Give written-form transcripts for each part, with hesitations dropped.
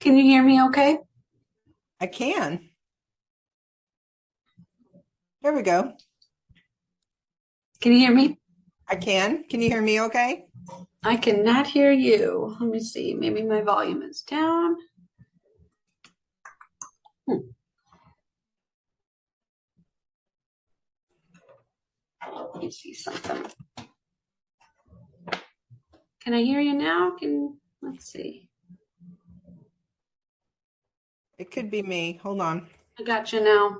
Can you hear me okay? I can. There we go. Can you hear me? I can. Can you hear me okay? I cannot hear you. Let me see. Maybe my volume is down. Let me see something. Can I hear you now? Let's see. It could be me. Hold on. I got you now.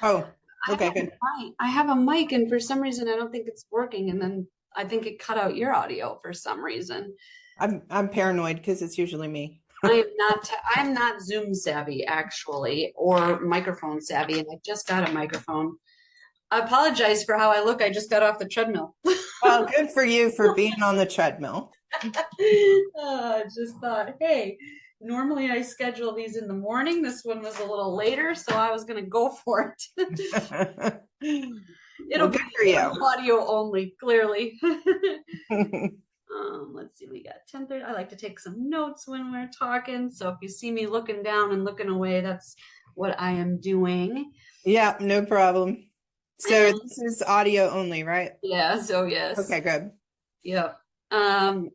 Oh, okay, good. I have a mic, and for some reason I don't think it's working, and then I think it cut out your audio for some reason. I'm paranoid because it's usually me. I'm not Zoom savvy actually, or microphone savvy, and I just got a microphone. I apologize for how I look. I just got off the treadmill. Well, good for you for being on the treadmill. I just thought, hey, normally I schedule these in the morning. This one was a little later, so I was going to go for it. It'll Well, good be for you. audio only, clearly. Let's see, we got 10:30. I like to take some notes when we're talking. So if you see me looking down and looking away, that's what I am doing. Yeah, no problem. So this is audio only, right? Yeah, so yes. Okay, good. Yep. I'm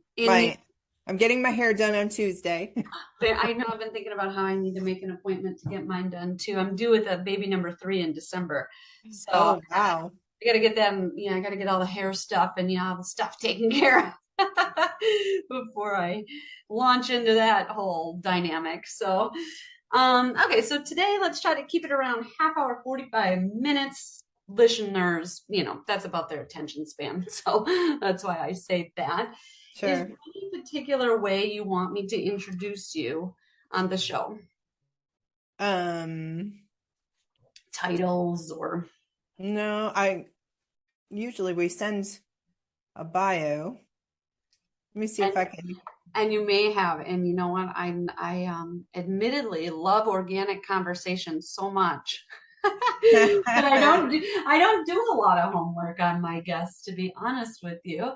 getting my hair done on Tuesday. I know I've been thinking about how I need to make an appointment to get mine done too. I'm due with a baby number 3 in December. So oh, wow. I got to get them, I got to get all the hair stuff and all the stuff taken care of before I launch into that whole dynamic. So, okay, so today let's try to keep it around half hour, 45 minutes. Listeners, that's about their attention span. So that's why I say that. Sure. Is there any particular way you want me to introduce you on the show? Titles or? No, usually we send a bio. Let me see if I can. And you may have, and you know what? I admittedly love organic conversation so much. But I don't do a lot of homework on my guests, to be honest with you.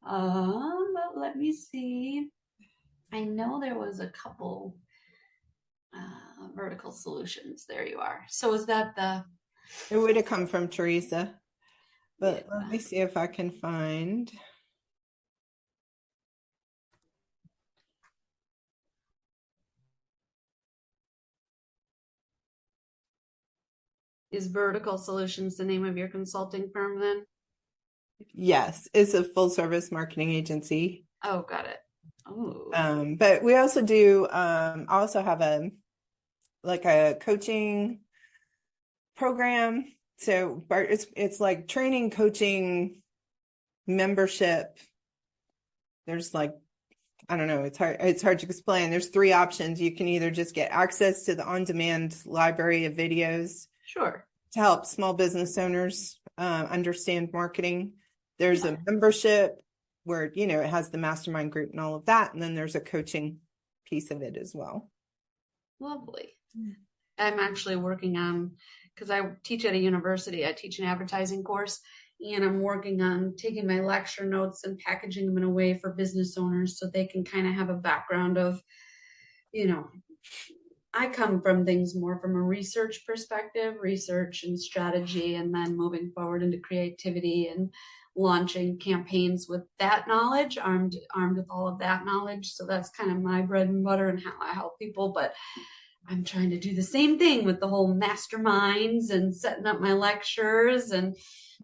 But let me see. I know there was a couple vertical solutions. There you are. So is that It would have come from Teresa, but let me see if I can find. Is Vertical Solutions the name of your consulting firm then? Yes, it's a full service marketing agency. Oh, got it. Oh. But we also do also have a coaching program. So it's like training, coaching, membership. There's I don't know, it's hard to explain. There's 3 options. You can either just get access to the on-demand library of videos. Sure. To help small business owners understand marketing. There's a membership where, it has the mastermind group and all of that. And then there's a coaching piece of it as well. Lovely. I'm actually working on, because I teach at a university, I teach an advertising course, and I'm working on taking my lecture notes and packaging them in a way for business owners so they can kind of have a background of, you know, I come from things more from a research perspective, research and strategy, and then moving forward into creativity and launching campaigns with that knowledge, armed with all of that knowledge. So that's kind of my bread and butter and how I help people. But I'm trying to do the same thing with the whole masterminds and setting up my lectures and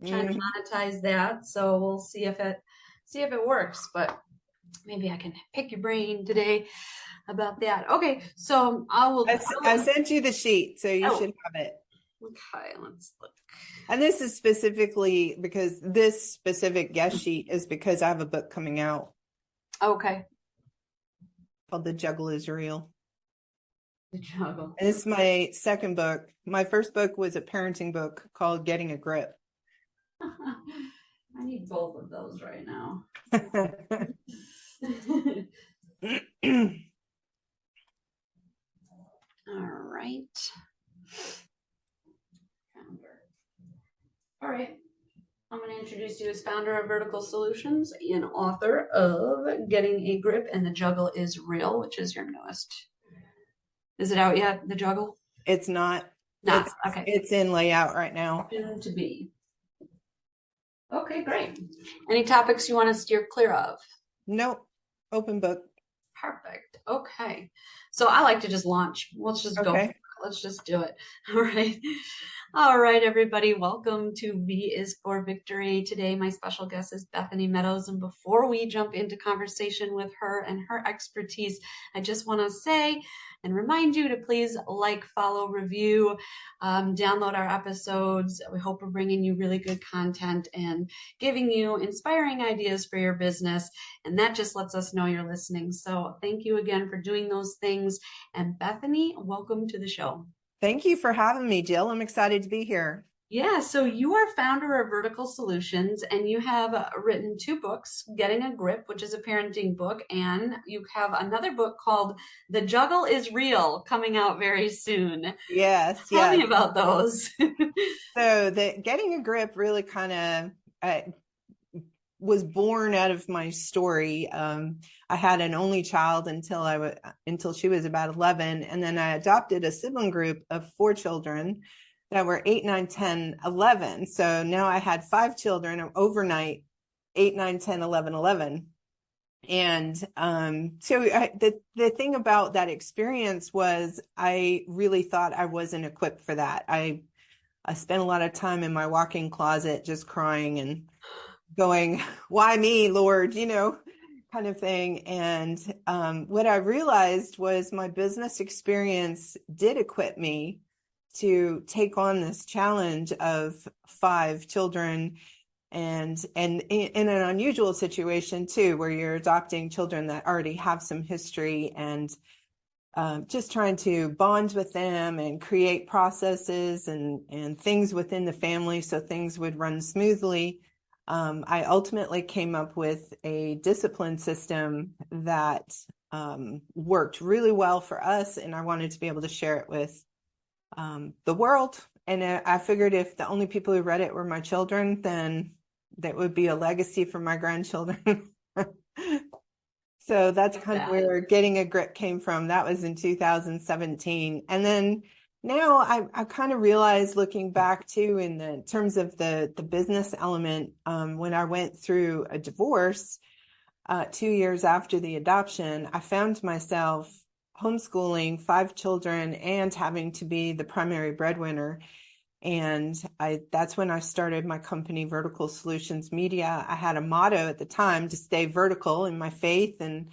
trying to Mhm. monetize that. So we'll see if it works. But maybe I can pick your brain today about that. Okay, so I sent you the sheet, so you oh, should have it. okay, let's look. And this is specifically because this specific guest sheet is because I have a book coming out Okay, called The Juggle is Real. the juggle. And it's my second book. My first book was a parenting book called Getting a Grip. I need both of those right now. All right. Founder. All right. I'm going to introduce you as founder of Vertical Solutions and author of Getting a Grip and The Juggle is Real, which is your newest. Is it out yet, The Juggle? It's not. Not. Okay. It's in layout right now. Soon to be. Okay, great. Any topics you want to steer clear of? Nope. Open book. Perfect. Okay. So I like to just launch. Let's just go. Okay. Let's just do it. All right. All right, everybody. Welcome to V is for Victory. Today, my special guest is Bethany Meadows. And before we jump into conversation with her and her expertise, I just want to say and remind you to please like, follow, review, download our episodes. We hope we're bringing you really good content and giving you inspiring ideas for your business. And that just lets us know you're listening. So thank you again for doing those things. And Bethany, welcome to the show. Thank you for having me, Jill. I'm excited to be here. Yeah, so you are founder of Vertical Solutions and you have written two books, Getting a Grip, which is a parenting book, and you have another book called The Juggle is Real coming out very soon. Yes, Tell yes. me about those. So the Getting a Grip really kind of was born out of my story. I had an only child until she was about 11, and then I adopted a sibling group of 4 children that were 8, 9, 10, 11. So now I had 5 children overnight, 8, 9, 10, 11, 11. And the thing about that experience was I really thought I wasn't equipped for that. I spent a lot of time in my walk-in closet just crying and going, why me, Lord, kind of thing. And what I realized was my business experience did equip me to take on this challenge of 5 children and in an unusual situation too, where you're adopting children that already have some history and just trying to bond with them and create processes and things within the family so things would run smoothly. I ultimately came up with a discipline system that worked really well for us, and I wanted to be able to share it with the world. And I figured if the only people who read it were my children, then that would be a legacy for my grandchildren. So that's kind of where Getting a Grip came from. That was in 2017. And then now I kind of realized, looking back too, in the terms of the business element, when I went through a divorce 2 years after the adoption, I found myself homeschooling 5 children and having to be the primary breadwinner. And that's when I started my company, Vertical Solutions Media. I had a motto at the time to stay vertical in my faith and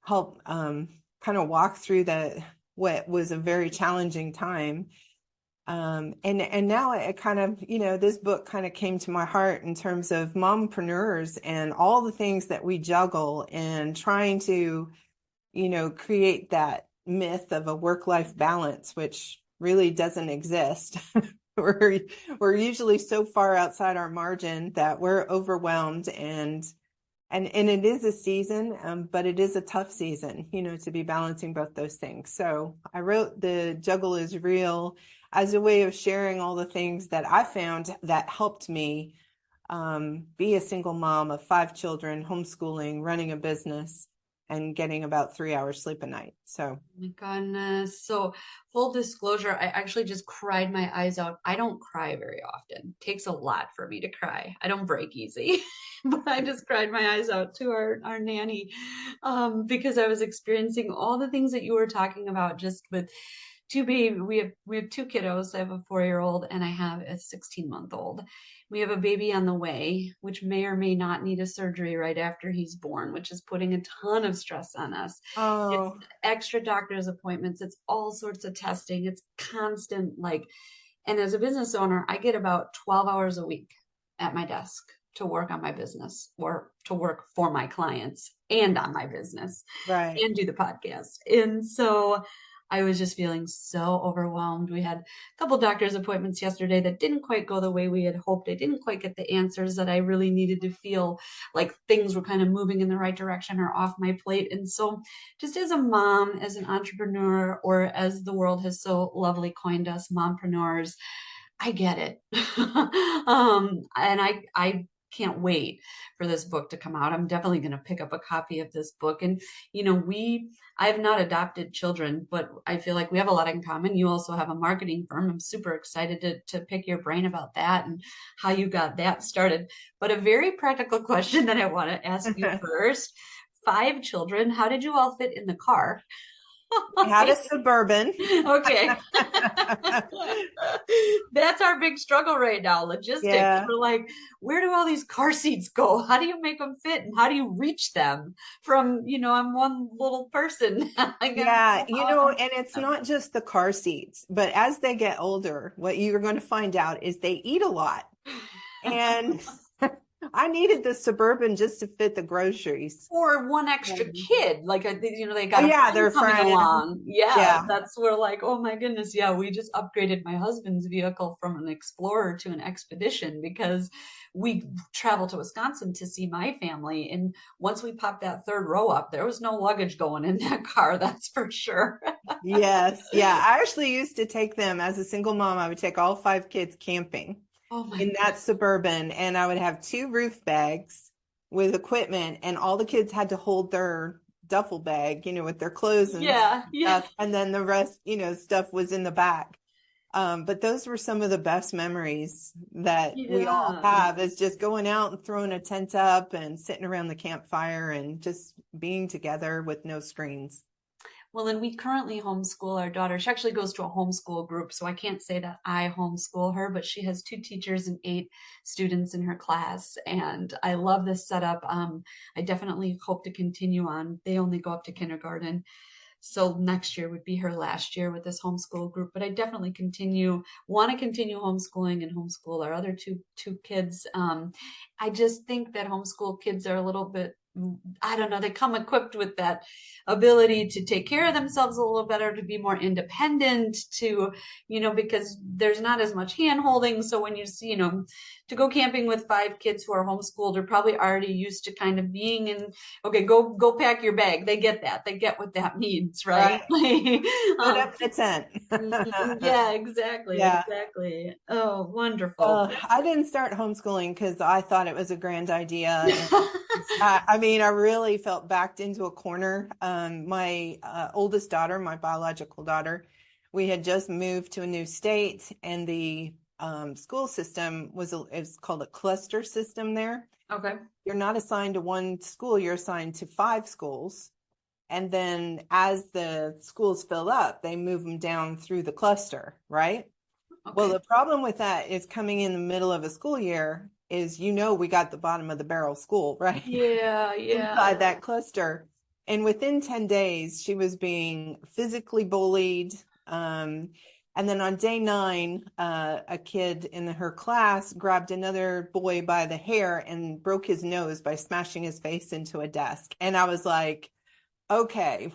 help kind of walk through what was a very challenging time. And now it kind of, this book kind of came to my heart in terms of mompreneurs and all the things that we juggle and trying to, create that myth of a work-life balance, which really doesn't exist. We're usually so far outside our margin that we're overwhelmed and it is a season, but it is a tough season, to be balancing both those things. So I wrote The Juggle is Real as a way of sharing all the things that I found that helped me be a single mom of 5 children, homeschooling, running a business, and getting about 3 hours sleep a night. So, My goodness. So, full disclosure, I actually just cried my eyes out. I don't cry very often. It takes a lot for me to cry. I don't break easy. But I just cried my eyes out to our nanny because I was experiencing all the things that you were talking about just with two baby. We have two kiddos. I have a 4-year old and I have a 16-month-old. We have a baby on the way, which may or may not need a surgery right after he's born, which is putting a ton of stress on us. It's oh, extra doctor's appointments. It's all sorts of testing. It's constant, like, and as a business owner, I get about 12 hours a week at my desk to work on my business or to work for my clients and on my business right. and do the podcast. And so I was just feeling so overwhelmed. We had a couple doctor's appointments yesterday that didn't quite go the way we had hoped. I didn't quite get the answers that I really needed to feel like things were kind of moving in the right direction or off my plate. And so, just as a mom, as an entrepreneur, or as the world has so lovely coined us, mompreneurs, I get it. And I can't wait for this book to come out. I'm definitely going to pick up a copy of this book. And, I have not adopted children, but I feel like we have a lot in common. You also have a marketing firm. I'm super excited to pick your brain about that and how you got that started. But a very practical question that I want to ask you first. 5 children, how did you all fit in the car? We had a Suburban. Okay. That's our big struggle right now, logistics. Yeah. We're like, where do all these car seats go? How do you make them fit? And how do you reach them from, I'm one little person. I gotta Yeah, know how and it's not just the car seats, but as they get older, what you're going to find out is they eat a lot. And I needed the Suburban just to fit the groceries. or one extra Um, kid, like they Oh got a yeah, friend their coming friend. along. Yeah, Yeah. that's where like, oh my goodness, yeah, we just upgraded my husband's vehicle from an Explorer to an Expedition because we traveled to Wisconsin to see my family, and once we popped that third row up, there was no luggage going in that car, that's for sure. Yes. Yeah. I actually used to take them as a single mom. I would take all 5 kids camping Oh my in that Suburban, and I would have 2 roof bags with equipment, and all the kids had to hold their duffel bag, with their clothes and yeah, yeah, stuff, and then the rest, stuff was in the back. But those were some of the best memories that we all yeah. have, is just going out and throwing a tent up and sitting around the campfire and just being together with no screens. Well, and we currently homeschool our daughter. She actually goes to a homeschool group, so I can't say that I homeschool her, but she has 2 teachers and 8 students in her class. And I love this setup. I definitely hope to continue on. They only go up to kindergarten. So next year would be her last year with this homeschool group, but I definitely want to continue homeschooling and homeschool our other two kids. I just think that homeschool kids are a little bit, I don't know, they come equipped with that ability to take care of themselves a little better, to be more independent, because there's not as much hand holding. So when you see, to go camping with 5 kids who are homeschooled are probably already used to kind of being in, okay, go pack your bag. They get that. They get what that means, right? Right. Put um, up the tent. yeah, exactly, Yeah. exactly. Oh, wonderful. I didn't start homeschooling because I thought it was a grand idea. And I mean, I really felt backed into a corner. My oldest daughter, my biological daughter, we had just moved to a new state, and the school system it's called a cluster system there. Okay. You're not assigned to one school, you're assigned to 5 schools. And then as the schools fill up, they move them down through the cluster, right? Well, Okay. the problem with that is coming in the middle of a school year is, we got the bottom of the barrel school, right? Yeah, yeah. Inside that cluster. And within 10 days, she was being physically bullied. And then on day 9, a kid in her class grabbed another boy by the hair and broke his nose by smashing his face into a desk. And I was like, okay,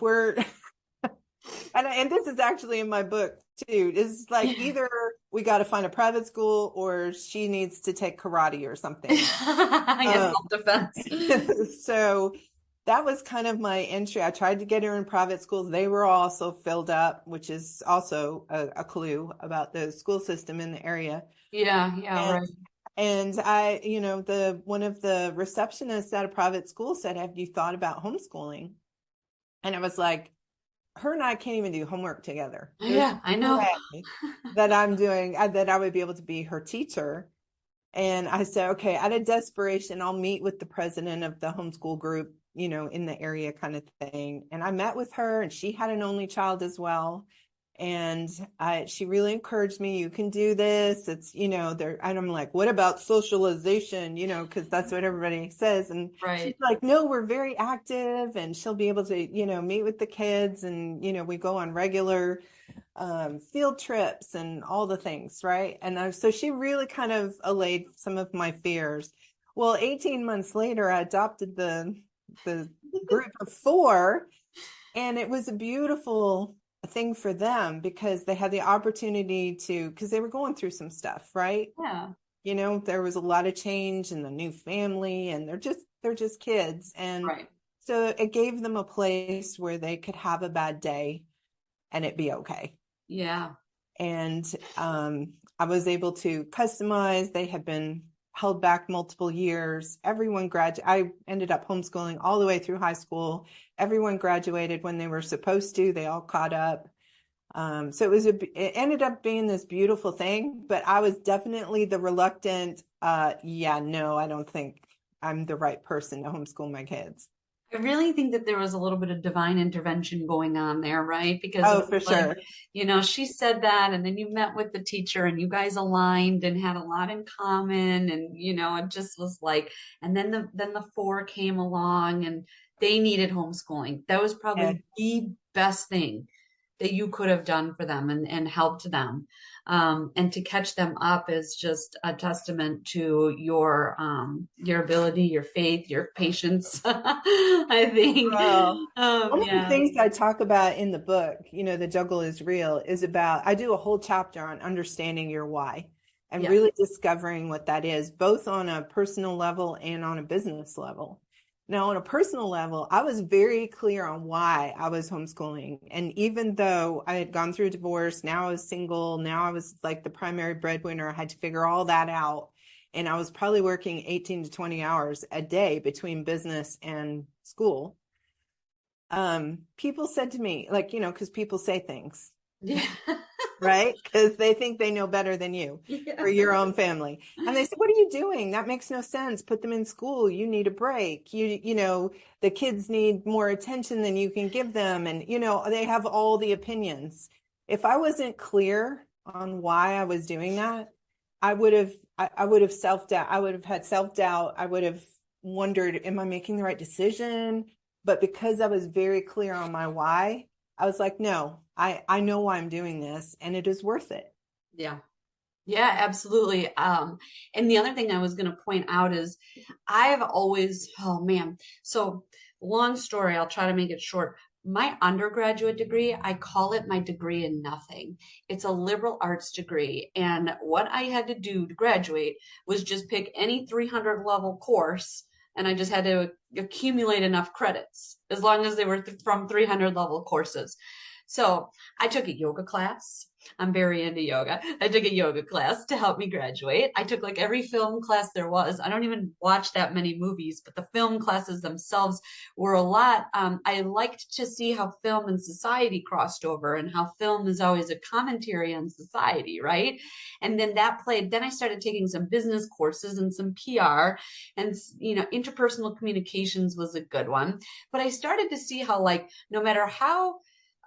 and this is actually in my book too. It's like either we got to find a private school or she needs to take karate or something. Yes, self-defense. So that was kind of my entry. I tried to get her in private schools. They were also filled up, which is also a clue about the school system in the area. Yeah, yeah, And right. And one of the receptionists at a private school said, "Have you thought about homeschooling?" And I was like, her and I can't even do homework together. There's Yeah, I no know. way that that I would be able to be her teacher. And I said, okay, out of desperation, I'll meet with the president of the homeschool group, in the area kind of thing. And I met with her, and she had an only child as well. And she really encouraged me, you can do this. It's, there. And I'm like, what about socialization? Because that's what everybody says. And she's Right. like, no, we're very active, and she'll be able to, meet with the kids. And, we go on regular field trips and all the things, right? And so she really kind of allayed some of my fears. Well, 18 months later, I adopted the group of four, and it was a beautiful thing for them because they had the opportunity to, because they were going through some stuff, right? Yeah. There was a lot of change in the new family, and they're just kids. And Right. so it gave them a place where they could have a bad day and it be okay. Yeah. And I was able to customize. They had been held back multiple years. I ended up homeschooling all the way through high school. Everyone graduated when they were supposed to. They all caught up. So it ended up being this beautiful thing, but I was definitely the reluctant, yeah, no, I don't think I'm the right person to homeschool my kids. I really think that there was a little bit of divine intervention going on there, right? Because it Oh, was for like, sure. she said that, and then you met with the teacher and you guys aligned and had a lot in common. And, it just was like, and then the four came along and they needed homeschooling. That was Yeah. probably the best thing that you could have done for them and helped them. And to catch them up is just a testament to your ability, your faith, your patience. I think. Well, one of the Yeah, things I talk about in the book, The Juggle is Real, is about, I do a whole chapter on understanding your why and yeah, really discovering what that is, both on a personal level and on a business level. Now, on a personal level, I was very clear on why I was homeschooling. And even though I had gone through a divorce, now I was single, now I was like the primary breadwinner, I had to figure all that out. And I was probably working 18 to 20 hours a day between business and school. People said to me, like, because people say things, yeah, right? Because they think they know better than you yeah, or your own family. And they said, what are you doing? That makes no sense. Put them in school. You need a break. The kids need more attention than you can give them. And, they have all the opinions. If I wasn't clear on why I was doing that, I would have self-doubt. I would have had self-doubt. I would have wondered, am I making the right decision? But because I was very clear on my why, I was like, no, I know why I'm doing this, and it is worth it. yeah. Yeah, absolutely. And the other thing I was going to point out is I've always, oh man, so long story, I'll try to make it short. My undergraduate degree, I call it my degree in nothing. It's a liberal arts degree. And what I had to do to graduate was just pick any 300 level course, and I just had to accumulate enough credits as long as they were from 300 level courses. So I took a yoga class. I'm very into yoga. I took a yoga class to help me graduate. I took like every film class there was. I don't even watch that many movies, but the film classes themselves were a lot. I liked to see how film and society crossed over and how film is always a commentary on society, right? And then that played. Then I started taking some business courses and some PR, and interpersonal communications was a good one. But I started to see how, like, no matter how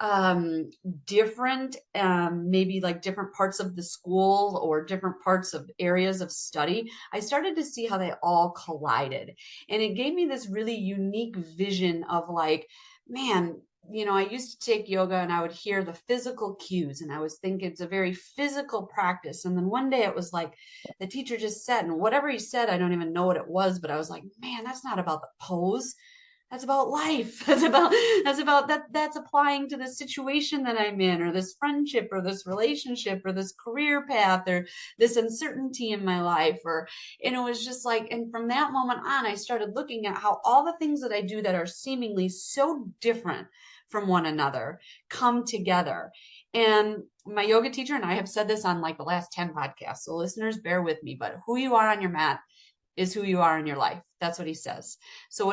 um different, maybe like different parts of the school or different parts of areas of study, I started to see how they all collided. And it gave me this really unique vision of like, man, I used to take yoga and I would hear the physical cues and I was thinking it's a very physical practice. And then one day it was like the teacher just said, and whatever he said, I don't even know what it was, but I was like, man, that's not about the pose. That's about life. That's applying to the situation that I'm in, or this friendship, or this relationship, or this career path, or this uncertainty in my life. And it was just like, and from that moment on, I started looking at how all the things that I do that are seemingly so different from one another come together. And my yoga teacher and I have said this on like the last 10 podcasts. So listeners, bear with me, but who you are on your mat is who you are in your life. That's what he says. So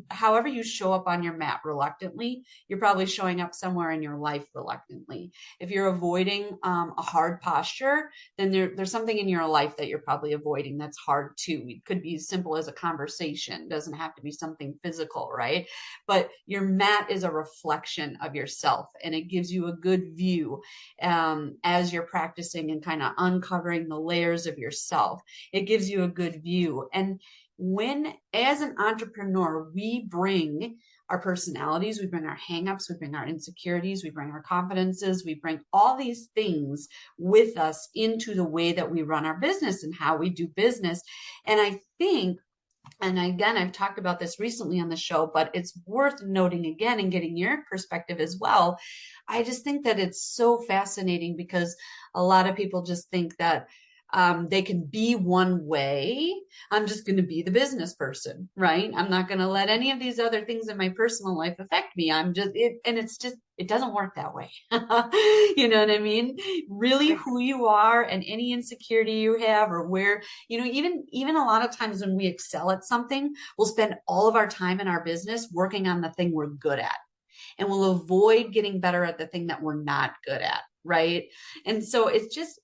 however you show up on your mat reluctantly, you're probably showing up somewhere in your life reluctantly. If you're avoiding a hard posture, then there's something in your life that you're probably avoiding that's hard too. It could be as simple as a conversation. It doesn't have to be something physical, right? But your mat is a reflection of yourself, and it gives you a good view as you're practicing and kind of uncovering the layers of yourself. It gives you a good view. And when, as an entrepreneur, we bring our personalities, we bring our hangups, we bring our insecurities, we bring our confidences, we bring all these things with us into the way that we run our business and how we do business. And I think, and again, I've talked about this recently on the show, but it's worth noting again and getting your perspective as well. I just think that it's so fascinating because a lot of people just think that they can be one way. I'm just going to be the business person, right? I'm not going to let any of these other things in my personal life affect me. I'm just it, and it's just it doesn't work that way. You know what I mean? Really, Right. who you are and any insecurity you have, or where even a lot of times when we excel at something, we'll spend all of our time in our business working on the thing we're good at, and we'll avoid getting better at the thing that we're not good at, right? And so it's just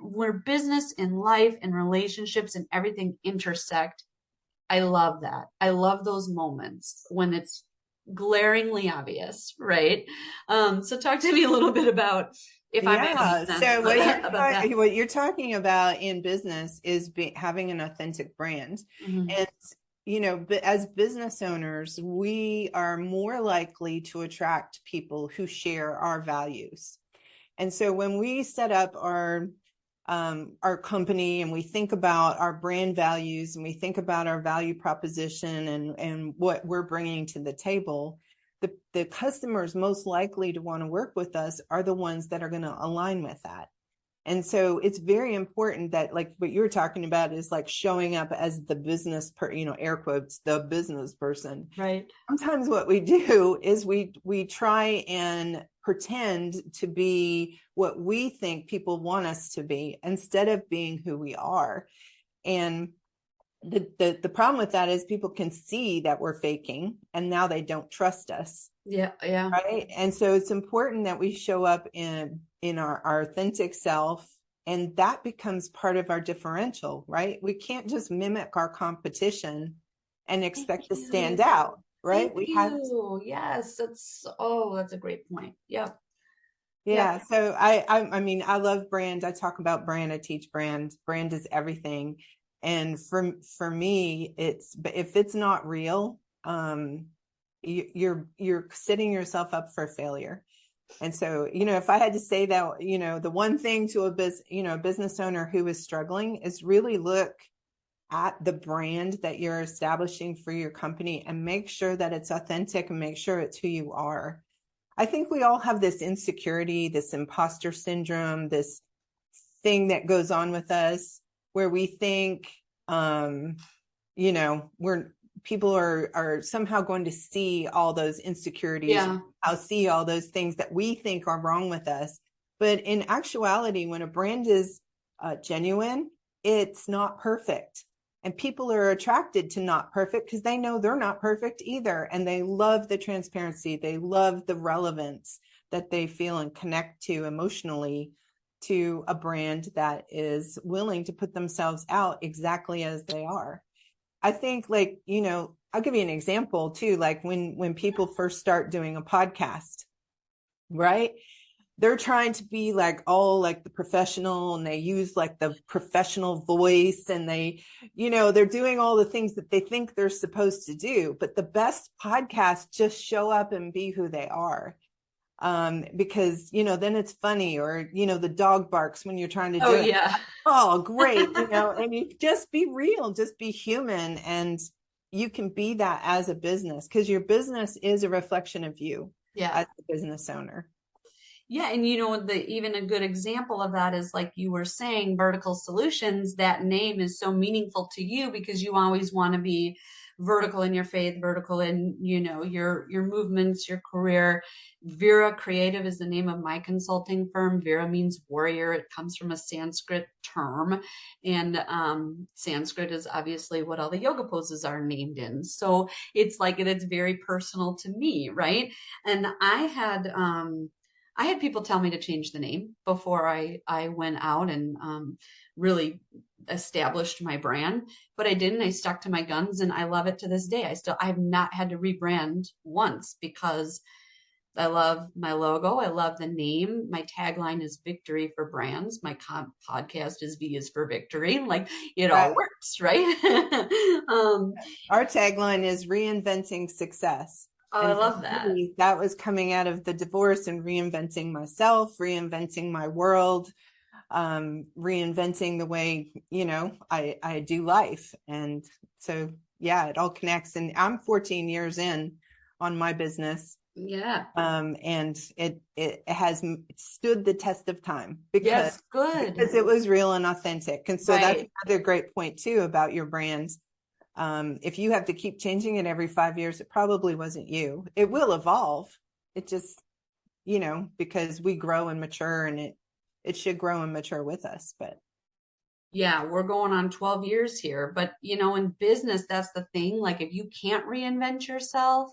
where business and life and relationships and everything intersect. I love that. I love those moments when it's glaringly obvious, right? So talk to me a little bit about, if I'm making Yeah. sense So about that, about that. what you're talking about in business is having an authentic brand. Mhm. And, but as business owners, we are more likely to attract people who share our values. And so when we set up our company and we think about our brand values and we think about our value proposition and what we're bringing to the table, the customers most likely to want to work with us are the ones that are going to align with that. And so it's very important that, like what you're talking about, is like showing up as the business air quotes, the business person. Right. Sometimes what we do is we try and pretend to be what we think people want us to be instead of being who we are. And the problem with that is people can see that we're faking, and now they don't trust us. Yeah. Yeah. Right. And so it's important that we show up in our authentic self, and that becomes part of our differential, right? We can't just mimic our competition and Thank expect to stand you. out, right? Thank We have to, you. Yes, that's a great point. Yep. Yep. yeah. So I mean, I love brand. I talk about brand. I teach brand. Brand is everything. And for me, if it's not real, you're setting yourself up for failure. And so, if I had to say that, the one thing to a business owner who is struggling is really look at the brand that you're establishing for your company and make sure that it's authentic and make sure it's who you are. I think we all have this insecurity, this imposter syndrome, this thing that goes on with us where we think, people are somehow going to see all those insecurities. Yeah. I'll see all those things that we think are wrong with us. But in actuality, when a brand is genuine, it's not perfect. And people are attracted to not perfect because they know they're not perfect either. And they love the transparency. They love the relevance that they feel and connect to emotionally to a brand that is willing to put themselves out exactly as they are. I think, like, I'll give you an example too. Like when people first start doing a podcast, right? They're trying to be like all like the professional, and they use like the professional voice, and they're doing all the things that they think they're supposed to do. But the best podcasts just show up and be who they are. Because, then it's funny, or, the dog barks when you're trying to Oh do it. yeah. Oh, great. And you just be real, just be human. And you can be that as a business, because your business is a reflection of you Yeah. as a business owner. Yeah, and even a good example of that is like you were saying, vertical solutions. That name is so meaningful to you because you always want to be vertical in your faith, vertical in, your movements, your career. Vera Creative is the name of my consulting firm. Vera means warrior. It comes from a Sanskrit term, and Sanskrit is obviously what all the yoga poses are named in. So it's very personal to me, right? And I had people tell me to change the name before I went out and really established my brand, but I didn't. I stuck to my guns, and I love it to this day. I have not had to rebrand once because I love my logo. I love the name. My tagline is Victory for Brands. My podcast is V is for Victory. Like it all Right. works, right? um, Our tagline is reinventing success. oh, I And for love that. me, that was coming out of the divorce and reinventing myself, reinventing my world, reinventing the way, I do life. And so, yeah, it all connects. And I'm 14 years in on my business. Yeah. And it has stood the test of time because Yes, good. it was real and authentic. And so that's Right. another great point too about your brand. If you have to keep changing it every 5 years, it probably wasn't you. It will evolve. It just, because we grow and mature, and it should grow and mature with us. But Yeah, we're going on 12 years here. But, in business, that's the thing. Like, if you can't reinvent yourself,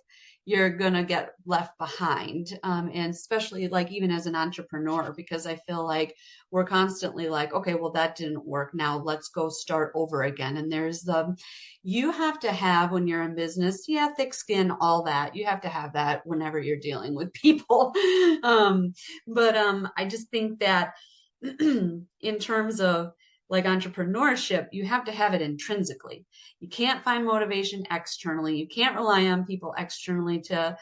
you're going to get left behind. And especially, like, even as an entrepreneur, because I feel like we're constantly like, okay, well, that didn't work. Now let's go start over again. And you have to have when you're in business, yeah, thick skin, all that. You have to have that whenever you're dealing with people. But I just think that in terms of like entrepreneurship, you have to have it intrinsically. You can't find motivation externally. You can't rely on people externally to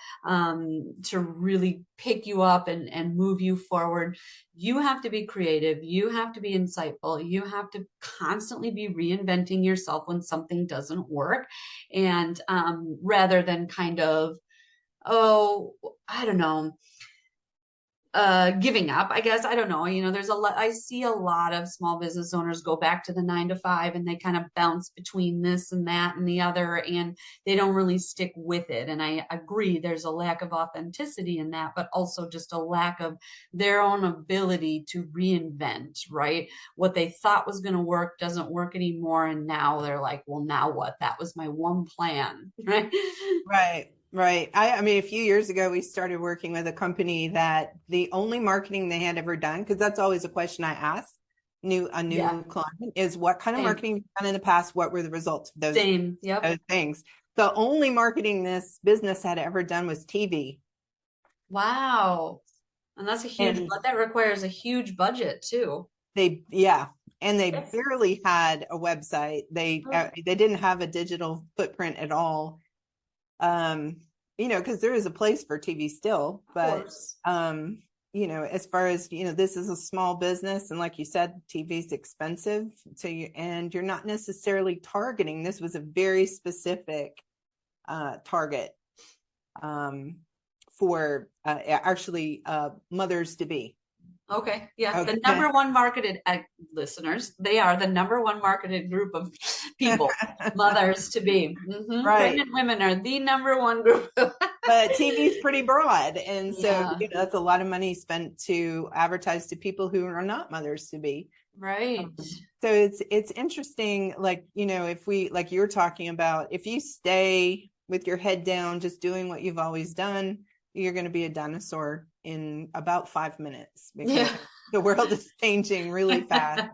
really pick you up and move you forward. You have to be creative. You have to be insightful. You have to constantly be reinventing yourself when something doesn't work, and rather than kind of, oh, I don't know, giving up, I guess. I don't know. There's a lot, I see a lot of small business owners go back to the 9 to 5, and they kind of bounce between this and that and the other, and they don't really stick with it. And I agree, there's a lack of authenticity in that, but also just a lack of their own ability to reinvent, right? What they thought was going to work doesn't work anymore. And now they're like, well, now what? That was my one plan, right? right. Right. I mean, a few years ago, we started working with a company that the only marketing they had ever done, because that's always a question I ask a Yeah, new client, is what kind of same, marketing have you done in the past? What were the results of same. Yep. those things? The only marketing this business had ever done was TV. Wow. And And that requires a huge budget too. yeah, and they Yes. barely had a website. Of They didn't have a digital footprint at all. Um, because there is a place for TV still, but course. as far as this is a small business, and like you said, TV is expensive, so and you're not necessarily targeting. This was a very specific target for actually mothers to be. Okay. Yeah. The Okay. number one marketed listeners, they are the number one marketed group of people, mothers to be. Right. Pregnant women are the number one group. But TV is pretty broad. And so, Yeah. that's a lot of money spent to advertise to people who are not mothers to be. Right. So it's interesting, like, if we, like you're talking about, if you stay with your head down, just doing what you've always done, you're going to be a dinosaur in about 5 minutes because Yeah. the world is changing really fast.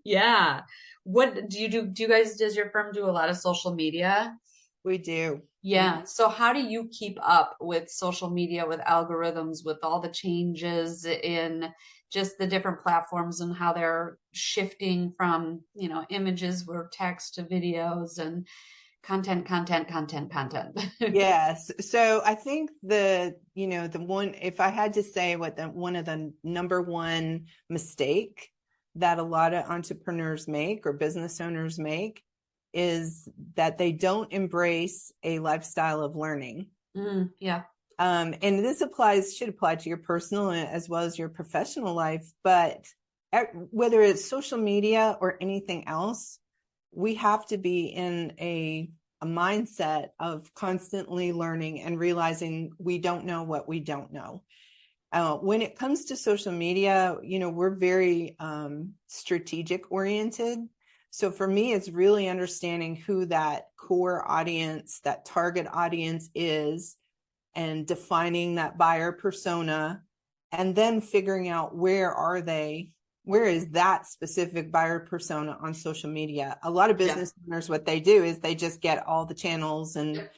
Yeah. What do you do? Does your firm do a lot of social media? We do. Yeah. So how do you keep up with social media, with algorithms, with all the changes in just the different platforms and how they're shifting from, images or text to videos and content, content, content, content. Yes. So I think the one, if I had to say what one of the number one mistake that a lot of entrepreneurs make or business owners make is that they don't embrace a lifestyle of learning. Yeah. And this should apply to your personal as well as your professional life. But whether it's social media or anything else, we have to be in a mindset of constantly learning and realizing we don't know what we don't know. When it comes to social media, we're very strategic oriented. So for me, it's really understanding who that core audience, that target audience is, and defining that buyer persona, and then figuring out where is that specific buyer persona on social media. A lot of business owners, what they do is they just get all the channels and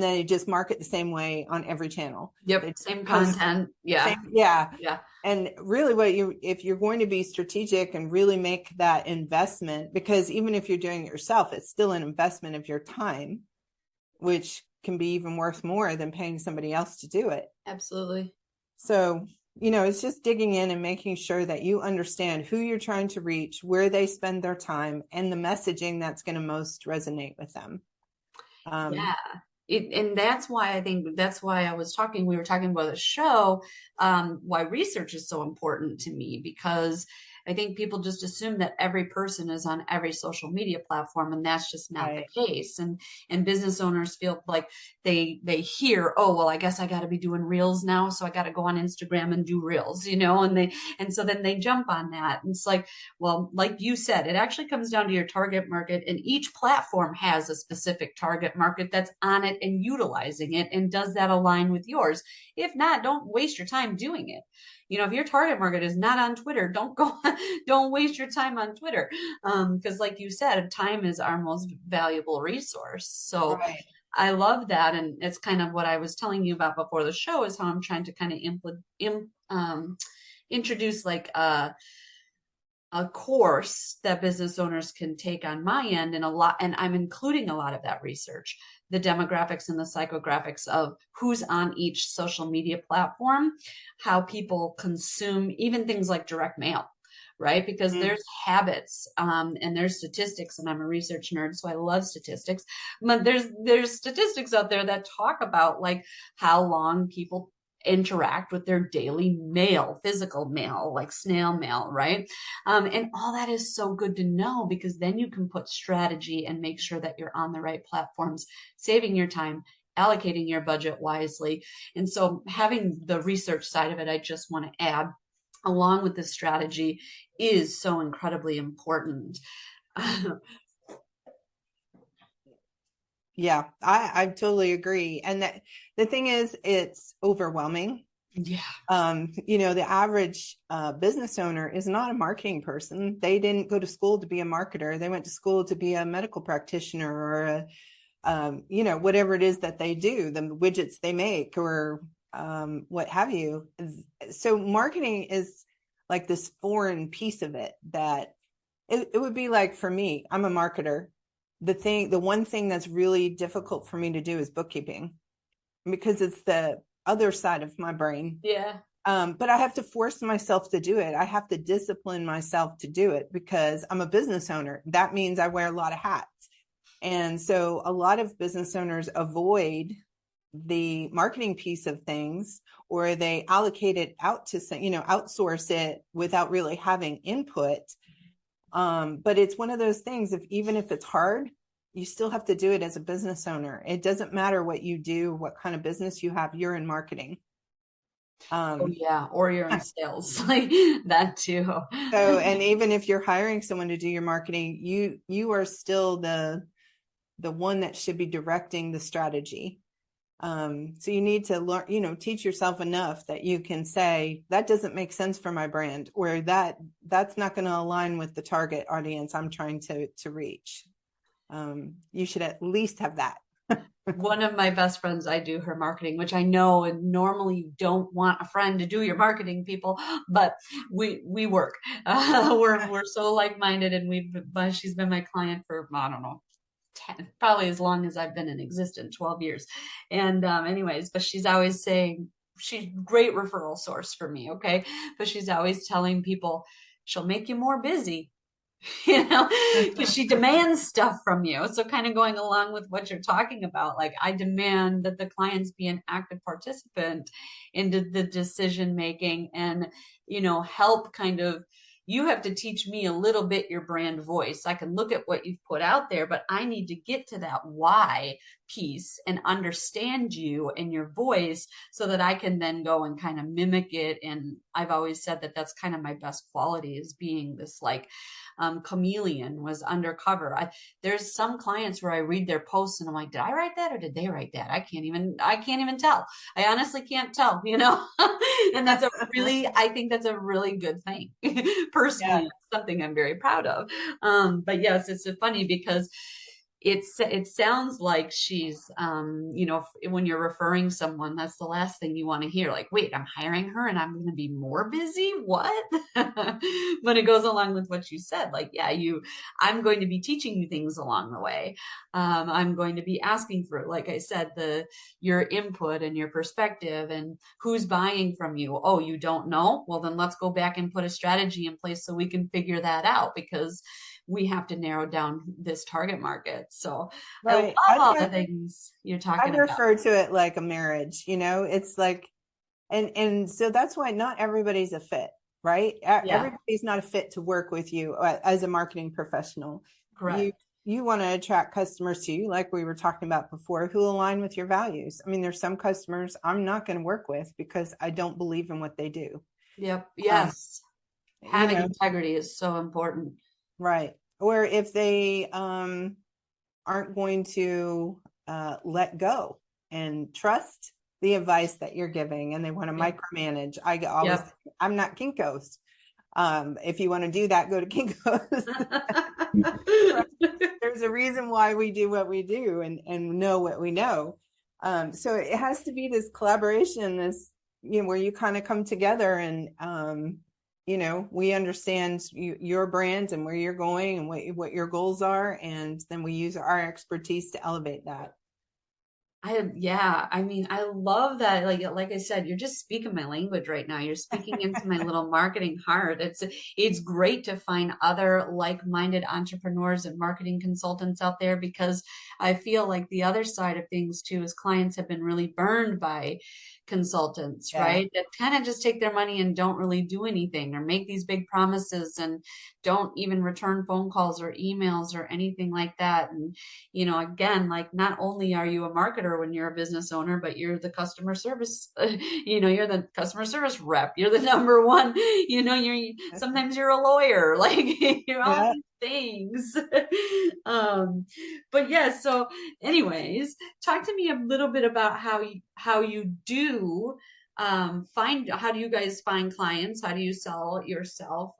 they just market the same way on every channel. Yep. Same content. Yeah. Yeah. Yeah. And really if you're going to be strategic and really make that investment, because even if you're doing it yourself, it's still an investment of your time, which can be even worth more than paying somebody else to do it. Absolutely. So, it's just digging in and making sure that you understand who you're trying to reach, where they spend their time, and the messaging that's going to most resonate with them. Yeah. And that's why we were talking about the show, why research is so important to me, because I think people just assume that every person is on every social media platform, and that's just not Right. the case. And business owners feel like they hear, oh, well, I guess I got to be doing reels now, so I got to go on Instagram and do reels, and so then they jump on that. And it's like, well, like you said, it actually comes down to your target market, and each platform has a specific target market that's on it and utilizing it. And does that align with yours? If not, don't waste your time doing it. If your target market is not on Twitter, don't waste your time on Twitter. Because like you said, time is our most valuable resource. So Right. I love that. And it's kind of what I was telling you about before the show, is how I'm trying to kind of introduce like a course that business owners can take on my end, and I'm including a lot of that research, the demographics and the psychographics of who's on each social media platform, how people consume even things like direct mail, right? Because there's habits, and there's statistics, and I'm a research nerd, so I love statistics. But there's statistics out there that talk about like how long people interact with their daily mail, physical mail, like snail mail, right? And all that is so good to know, because then you can put strategy and make sure that you're on the right platforms, saving your time, allocating your budget wisely. And so having the research side of it, I just want to add, along with the strategy, is so incredibly important. Yeah, I totally agree. And that the thing is, it's overwhelming. Yeah. The average business owner is not a marketing person. They didn't go to school to be a marketer. They went to school to be a medical practitioner or whatever it is that they do, the widgets they make or what have you. So marketing is like this foreign piece of it that it would be like, for me, I'm a marketer. The one thing that's really difficult for me to do is bookkeeping, because it's the other side of my brain. Yeah. But I have to force myself to do it. I have to discipline myself to do it, because I'm a business owner. That means I wear a lot of hats. And so a lot of business owners avoid the marketing piece of things, or they allocate it out to, outsource it without really having input. But it's one of those things, even if it's hard, you still have to do it as a business owner. It doesn't matter what you do, what kind of business you have, you're in marketing. Oh yeah, or you're in sales, like that too. So, and even if you're hiring someone to do your marketing, you are still the one that should be directing the strategy. So you need to learn, teach yourself enough that you can say, that doesn't make sense for my brand, or that's not going to align with the target audience I'm trying to reach. You should at least have that. One of my best friends, I do her marketing, which I know, and normally you don't want a friend to do your marketing, people, but we work. We're so like-minded, and she's been my client for, I don't know, 10, probably as long as I've been in existence, 12 years. And anyways, but she's always saying, she's a great referral source for me, okay? But she's always telling people, she'll make you more busy, you know, because she demands stuff from you. So kind of going along with what you're talking about, like I demand that the clients be an active participant into the decision making and, help kind of you have to teach me a little bit your brand voice. I can look at what you've put out there, but I need to get to that why piece and understand you and your voice so that I can then go and kind of mimic it. And I've always said that that's kind of my best quality is being this like chameleon was undercover. There's some clients where I read their posts and I'm like, did I write that or did they write that? I can't even tell. I honestly can't tell, and I think that's a really good thing. Yeah. Personally, it's something I'm very proud of. But yes, it's funny because it sounds like she's when you're referring someone, that's the last thing you want to hear, like, wait, I'm hiring her and I'm going to be more busy, what? But it goes along with what you said, like, yeah, I'm going to be teaching you things along the way. I'm going to be asking for, like I said, your input and your perspective and who's buying from you. Oh, you don't know? Well, then let's go back and put a strategy in place so we can figure that out, because we have to narrow down this target market. So I love Right. all the things you're I talking about. refer to it like a marriage, it's like, and so that's why not everybody's a fit, right? Yeah, Everybody's not a fit to work with you as a marketing professional. You correct. you want to attract customers to you, like we were talking about before, who align with your values. I mean, there's some customers I'm not going to work with because I don't believe in what they do. Yep. Um, Yes. you Having know, integrity is so important. right. Or if they aren't going to let go and trust the advice that you're giving, and they want to Yep. micromanage. I always, Yep. I'm not Kinko's. If you want to do that, go to Kinko's. There's a reason why we do what we do and know what we know. So it has to be this collaboration, this, where you kind of come together and, we understand your brand and where you're going and what your goals are. And then we use our expertise to elevate that. Yeah, I mean, I love that. Like I said, you're just speaking my language right now. You're speaking into my little marketing heart. It's great to find other like-minded entrepreneurs and marketing consultants out there, because I feel like the other side of things too is clients have been really burned by consultants, Yeah. right? That kind of just take their money and don't really do anything or make these big promises and don't even return phone calls or emails or anything like that. And again, like not only are you a marketer when you're a business owner, but you're the customer service, you're the customer service rep. You're the number one, sometimes you're a lawyer, like you're all Yeah. these things. um, but yeah, so anyways, talk to me a little bit about how you do find how do you guys find clients? How do you sell yourself?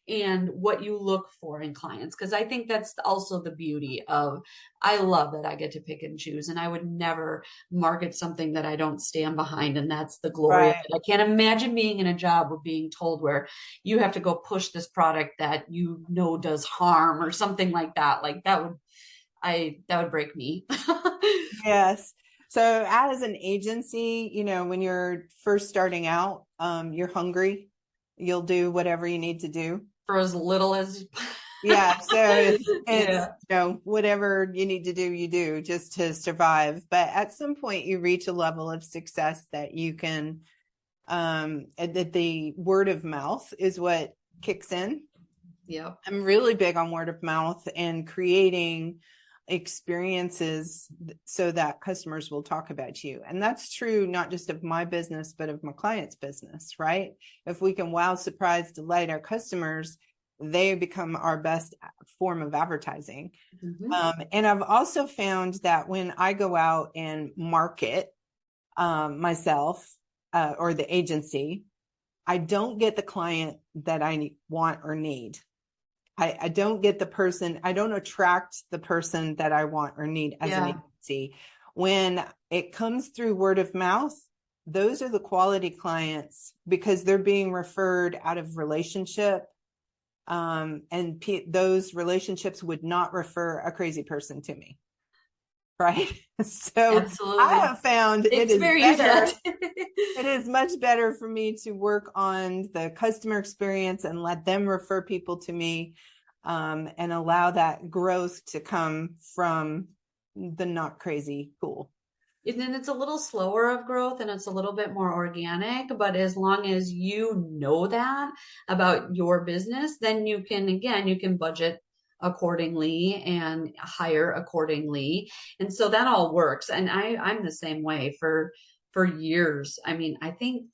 And what you look for in clients, because I think that's also the beauty of I love that I get to pick and choose, and I would never market something that I don't stand behind, and that's the glory of Right. it. I can't imagine being in a job or being told where you have to go push this product that does harm or something like that. Like that would break me. Yes. So as an agency, when you're first starting out, you're hungry. You'll do whatever you need to do. For as little as Yeah. So it's yeah. whatever you need to do, you do just to survive. But at some point you reach a level of success that you can, that the word of mouth is what kicks in. Yep. I'm really big on word of mouth and creating experiences so that customers will talk about you. And that's true not just of my business, but of my client's business, right? If we can wow, surprise, delight our customers, they become our best form of advertising. Mm-hmm. And I've also found that when I go out and market myself or the agency, I don't get the client that I want or need. I don't get the person, I don't attract the person that I want or need as an Yeah. agency. When it comes through word of mouth, those are the quality clients because they're being referred out of relationship. And those relationships would not refer a crazy person to me. Right. So I Absolutely. have found it It's is very easy. better. It is much better for me to work on the customer experience and let them refer people to me. and allow that growth to come from the not crazy cool. And then it's a little slower of growth and it's a little bit more organic, but as long as you know that about your business, then you can, again, you can budget accordingly and hire accordingly. And so that all works. And I'm the same way for years. I mean, I think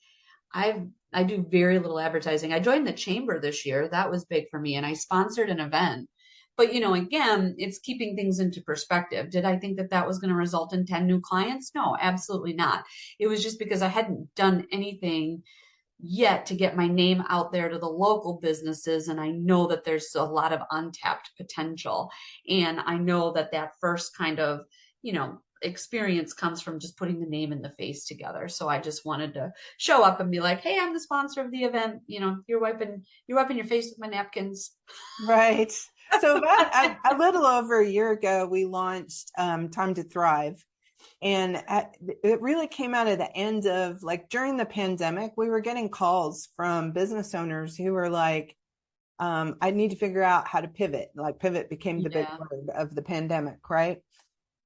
I do very little advertising. I joined the chamber this year. That was big for me. And I sponsored an event. But, again, it's keeping things into perspective. Did I think that that was going to result in 10 new clients? No, absolutely not. It was just because I hadn't done anything yet to get my name out there to the local businesses. And I know that there's a lot of untapped potential. And I know that that first kind of, experience comes from just putting the name and the face together. So I just wanted to show up and be like, hey, I'm the sponsor of the event. You're wiping your face with my napkins. Right. So about a little over a year ago, we launched Time to Thrive. And it really came out of the end of, like, during the pandemic, we were getting calls from business owners who were like, I need to figure out how to pivot. Like, pivot became the big Yeah. word of the pandemic, right?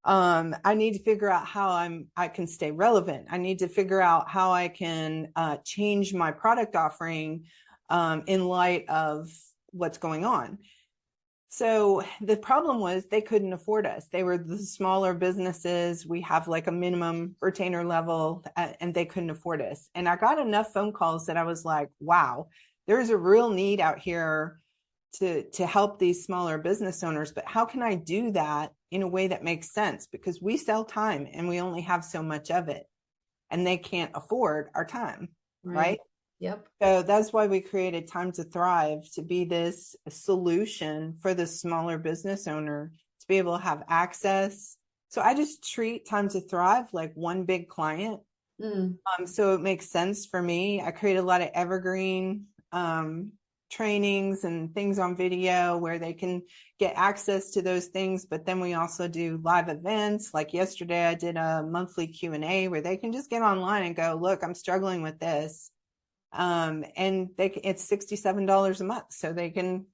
I need to figure out how I can stay relevant. I need to figure out how I can change my product offering in light of what's going on. So the problem was they couldn't afford us. They were the smaller businesses. We have like a minimum retainer level, and they couldn't afford us. And I got enough phone calls that I was like, wow, there's a real need out here to help these smaller business owners. But how can I do that in a way that makes sense? Because we sell time and we only have so much of it, and they can't afford our time, right? Yep. So that's why we created Time to Thrive, to be this solution for the smaller business owner to be able to have access. So I just treat Time to Thrive like one big client. Mm. So it makes sense for me. I create a lot of evergreen trainings and things on video where they can get access to those things. But then we also do live events. Like yesterday, I did a monthly Q&A where they can just get online and go, look, I'm struggling with this. And it's $67 a month, so they can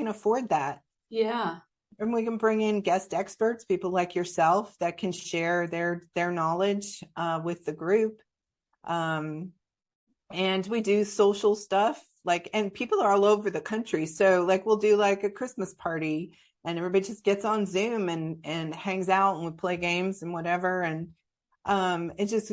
afford that. Yeah. And we can bring in guest experts, people like yourself, that can share their knowledge with the group. And we do social stuff, like, and people are all over the country. So like we'll do like a Christmas party and everybody just gets on Zoom and hangs out, and we play games and whatever. And it's just,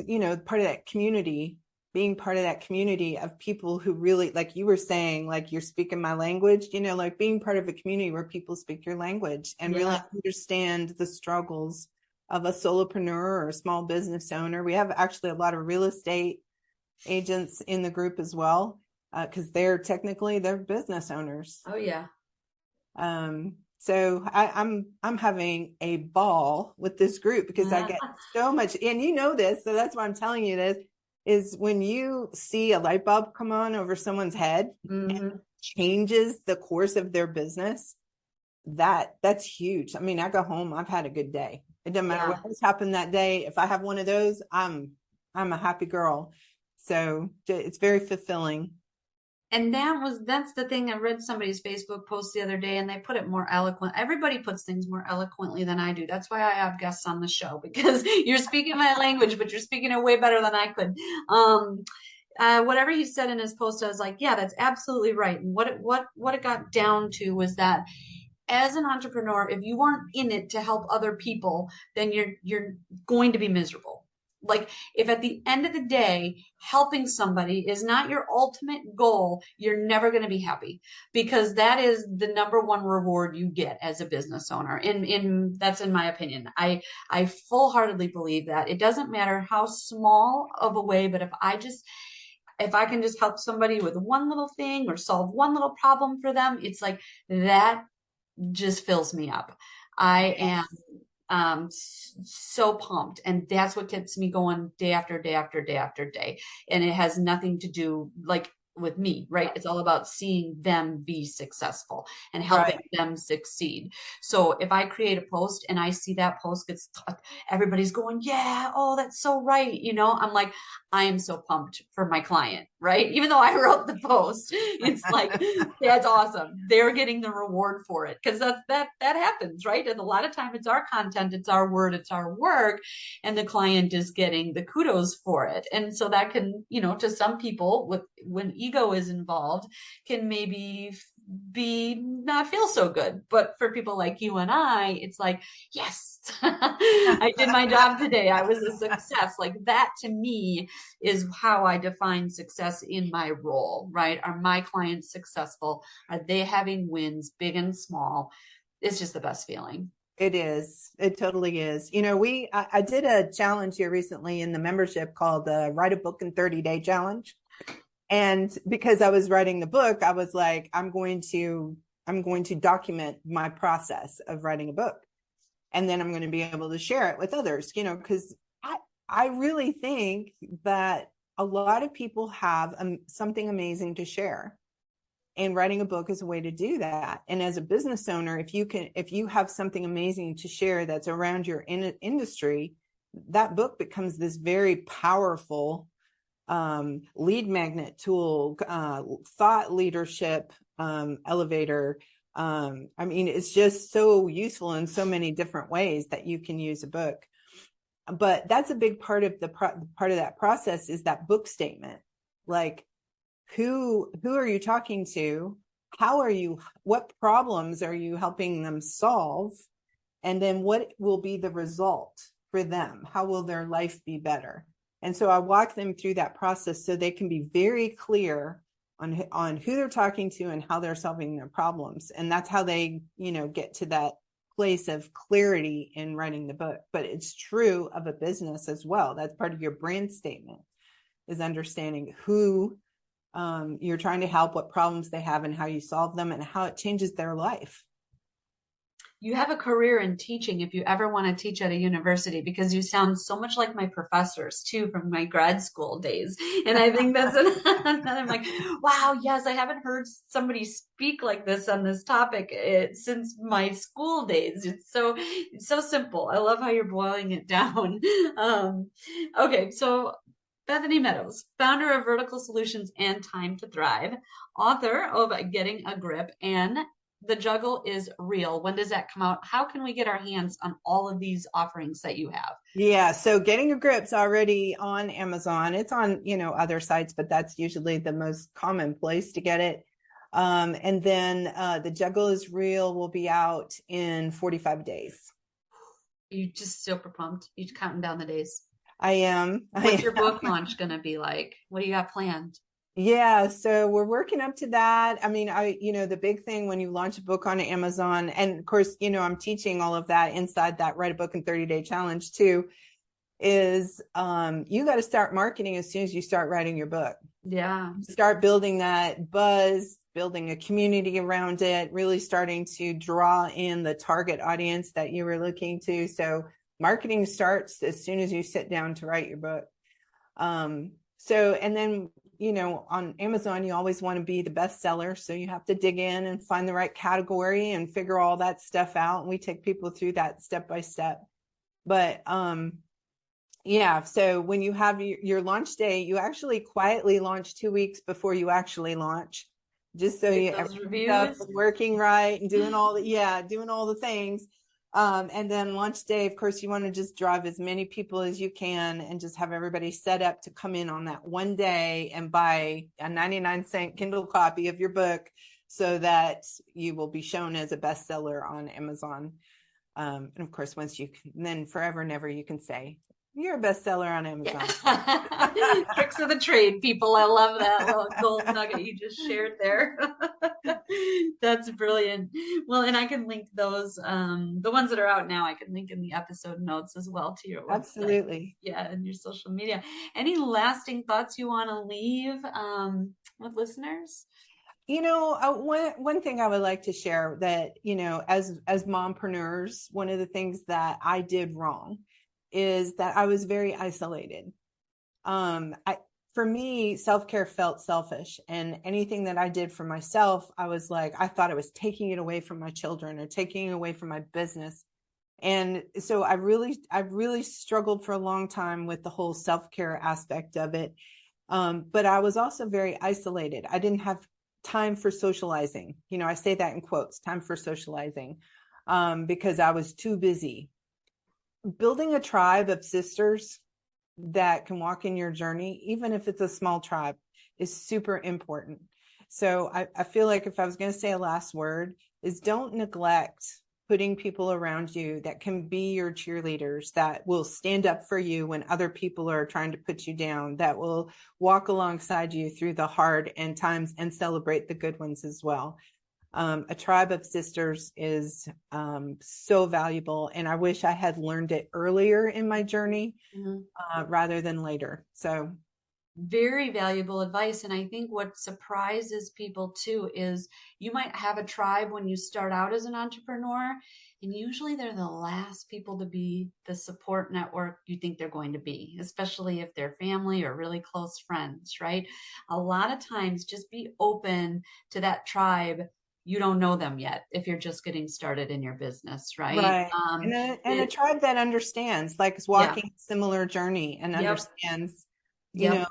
part of that community, being part of that community of people who really, like you were saying, like, you're speaking my language, like being part of a community where people speak your language and really understand the struggles of a solopreneur or a small business owner. We have actually a lot of real estate agents in the group as well, because they're business owners. Oh, yeah. So I'm having a ball with this group because I get so much, and this, so that's why I'm telling you this, is when you see a light bulb come on over someone's head and changes the course of their business, that's huge. I mean, I go home, I've had a good day. It doesn't matter what has happened that day. If I have one of those, I'm a happy girl. So it's very fulfilling. And that's the thing. I read somebody's Facebook post the other day and they put it more eloquent. Everybody puts things more eloquently than I do. That's why I have guests on the show, because you're speaking my language, but you're speaking it way better than I could. Whatever he said in his post, I was like, yeah, that's absolutely right. And what it got down to was that as an entrepreneur, if you aren't in it to help other people, then you're going to be miserable. Like, if at the end of the day, helping somebody is not your ultimate goal, you're never going to be happy, because that is the number one reward you get as a business owner. That's in my opinion. I full-heartedly believe that it doesn't matter how small of a way, but if I can just help somebody with one little thing or solve one little problem for them, it's like that just fills me up. I am so pumped, and that's what keeps me going day after day after day after day. And it has nothing to do like with me, right? It's all about seeing them be successful and helping them succeed. So if I create a post and I see that post gets everybody's going, yeah, oh, that's so right, I'm like, I am so pumped for my client, right? Even though I wrote the post, it's like, that's awesome. They're getting the reward for it because that happens, right? And a lot of time it's our content, it's our word, it's our work, and the client is getting the kudos for it. And so that can, to some people with when ego is involved, can maybe be not feel so good. But for people like you and I, it's like, yes, I did my job today. I was a success. Like that to me is how I define success in my role, right? Are my clients successful? Are they having wins, big and small? It's just the best feeling. It is. It totally is. I did a challenge here recently in the membership called the Write a Book in 30-Day Challenge. And because I was writing the book, I was like, I'm going to document my process of writing a book. And then I'm going to be able to share it with others, because I really think that a lot of people have something amazing to share. And writing a book is a way to do that. And as a business owner, if you have something amazing to share that's around your industry, that book becomes this very powerful lead magnet tool, thought leadership elevator. It's just so useful in so many different ways that you can use a book. But that's a big part of part of that process is that book statement. Like, who are you talking to? What problems are you helping them solve? And then what will be the result for them? How will their life be better? And so I walk them through that process so they can be very clear on who they're talking to and how they're solving their problems. And that's how they, get to that place of clarity in writing the book. But it's true of a business as well. That's part of your brand statement, is understanding who you're trying to help, what problems they have, and how you solve them, and how it changes their life. You have a career in teaching if you ever want to teach at a university, because you sound so much like my professors too from my grad school days. And I think that's I'm like, wow, yes, I haven't heard somebody speak like this on this topic since my school days. It's so simple. I love how you're boiling it down. Okay, so Bethany Meadows, founder of Vertical Solutions and Time to Thrive, author of Getting a Grip and The Juggle is Real. When does that come out? How can we get our hands on all of these offerings that you have? Yeah, so Getting a Grip's already on Amazon. It's on, other sites, but that's usually the most common place to get it. And then The Juggle is Real will be out in 45 days. You just super pumped. You're counting down the days. I am. What's your book launch going to be like? What do you got planned? Yeah, so we're working up to that. The big thing when you launch a book on Amazon, and of course, I'm teaching all of that inside that Write a Book in 30-Day Challenge too, is you got to start marketing as soon as you start writing your book. Yeah. Start building that buzz, building a community around it, really starting to draw in the target audience that you were looking to. So marketing starts as soon as you sit down to write your book. And then, on Amazon, you always want to be the bestseller. So you have to dig in and find the right category and figure all that stuff out. And we take people through that step by step. But so when you have your launch day, you actually quietly launch 2 weeks before you actually launch, just so everything's working right and doing all the things. And then launch day, of course, you want to just drive as many people as you can and just have everybody set up to come in on that one day and buy a 99-cent Kindle copy of your book so that you will be shown as a bestseller on Amazon. And of course, then forever and ever, you can say, you're a bestseller on Amazon. Tricks of the trade, people. I love that little gold nugget you just shared there. That's brilliant. Well, and I can link those, the ones that are out now, I can link in the episode notes as well to your website. Absolutely. Yeah, and your social media. Any lasting thoughts you want to leave with listeners? One thing I would like to share that, as mompreneurs, one of the things that I did wrong is that I was very isolated. For me, self-care felt selfish, and anything that I did for myself, I was like, I thought I was taking it away from my children or taking it away from my business. And so I really struggled for a long time with the whole self-care aspect of it. But I was also very isolated. I didn't have time for socializing. I say that in quotes, time for socializing, because I was too busy. Building a tribe of sisters that can walk in your journey, even if it's a small tribe, is super important. So I feel like if I was going to say a last word, is don't neglect putting people around you that can be your cheerleaders, that will stand up for you when other people are trying to put you down, that will walk alongside you through the hard and times and celebrate the good ones as well. A tribe of sisters is so valuable, and I wish I had learned it earlier in my journey rather than later. So very valuable advice. And I think what surprises people too is you might have a tribe when you start out as an entrepreneur, and usually they're the last people to be the support network you think they're going to be, especially if they're family or really close friends, right? A lot of times, just be open to that tribe. You don't know them yet if you're just getting started in your business, right? right. And a It, tribe that understands, like is yeah, walking a similar journey and yep, understands, you yep. know,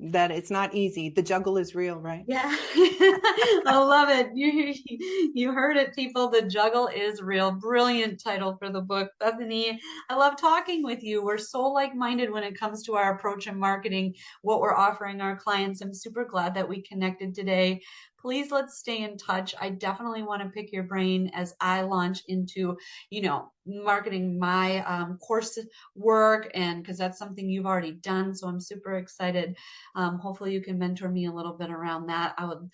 that it's not easy. The juggle is real, right? Yeah, I love it. You heard it, people. The juggle is real. Brilliant title for the book, Bethany. I love talking with you. We're so like-minded when it comes to our approach in marketing, what we're offering our clients. I'm super glad that we connected today. Please let's stay in touch. I definitely want to pick your brain as I launch into, marketing my course work, and because that's something you've already done. So I'm super excited. Hopefully you can mentor me a little bit around that. I would